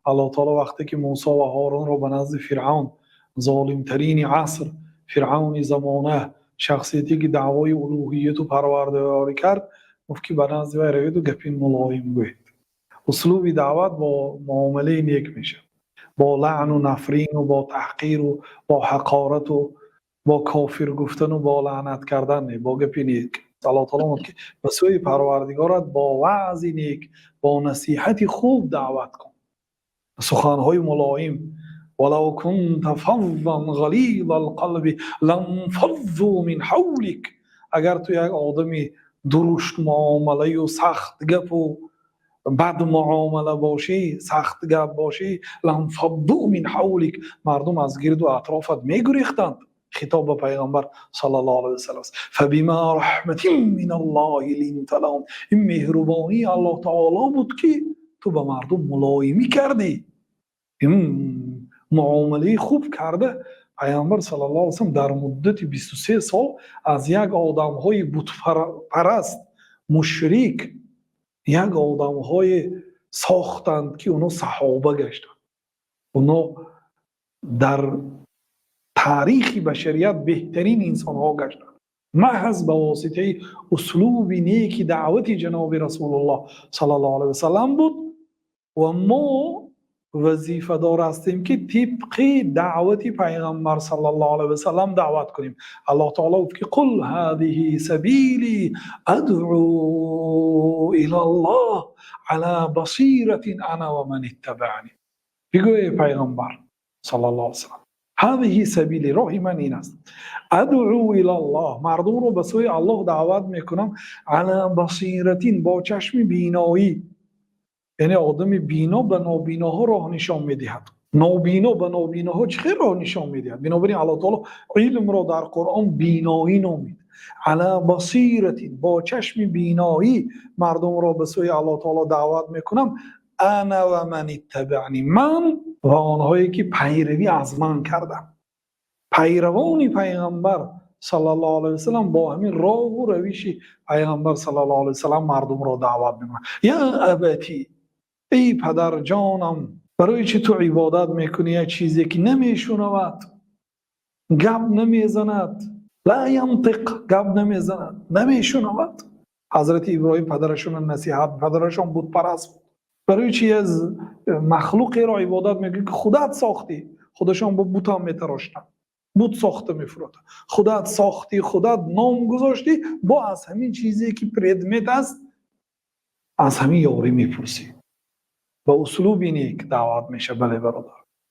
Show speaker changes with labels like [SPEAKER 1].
[SPEAKER 1] الله تعالی وقتی که موسی و هارون رو به نزد فرعون، ظالمترین عصر، فرعون زمانه، شخصیتی که دعوای الوهیت و پروردگاری کرد، گفت که به نزد وی روید و گپین ملایم گوید. اسلوب دعوت با معامله نیک میشه، با لعن و نفرین و با تحقیر و با حقارت و با کافر گفتن و با لعنت کردن نه، با گپی نیک. الله تعالی میگه که به سوی پروردگارت با وعظ نیک، با نصیحت خوب دعوت کن، سخنهای ملایم. ولو كنت فظا غلیظ القلب لانفضوا من حولك. اگر تو یک آدمی درشت معامله و سخت گپ و بد معامله باشی، سخت گپ باشی، لانفضوا من حولك، مردم از گرد و اطرافت میگریختند. خطاب به پیغمبر صلی الله علیه و سلم. فبما رحمت من الله لنت لهم. این مهربانی الله تعالی بود که تو به مردم ملایمی کردی. این معامله خوب کرده. پیامبر صلی الله علیه و سلم در مدت 23 سال از یک آدم‌های بت پرست مشرک، یک آدم‌های ساختند که اونا صحابه گشتند. اونا در تاریخ بشریت بهترین انسان‌ها گشتند، محض به واسطه اسلوب نیک دعوت جناب رسول الله صلی الله علیه و سلم بود. و ما وظیفه دار هستیم که طبق دعوت پیغمبر صلی الله علیه و سلم دعوت کنیم. الله تعالی گفت که قل هذه سبیلی ادعو الی الله علی بصیرة انا و من اتبعنی. بگو ای پیغمبر صلی الله علیه و سلم، هذه سبیلی، راه من این است، ادعو الی الله، مردم رو به سوی الله دعوت میکنم، علی بصیرة، با چشم بینایی. یعنی آدم بینا به نابیناها راه نشان میدهد، نابینا به نابیناها چه راه نشان میدهد. بنابراین الله تعالی علم را در قرآن بینایی نامید. علی بصیرة، با چشم بینایی مردم را به سوی الله تعالی دعوت میکنم. انا و من اتبعنی، من و آنهایی که پیروی از من کردم. پیروان پیغمبر صلی الله علیه و سلم با همین راه و روش پیغمبر صلی الله علیه و سلم مردم را دعوت میکنند. یا ابتی، ای پدر جانم، برای چی تو عبادت میکنی یک چیزی که نمیشنود، گپ نمیزند، لا ینطق، گپ نمیزند، نمیشنود. حضرت ابراهیم پدرشون نصیحت، پدرشون بود پرست، برای چی از مخلوقی را عبادت میکنی که خودت ساختی؟ خودشان با بت هم میتراشتن، بت ساخته میفروتن. خودت ساختی، خودت نام گذاشتی، با از همین چیزی که پردمت است از همین یاری میپرسی. با اسلوب نیک دعوت میشه. بله برادر.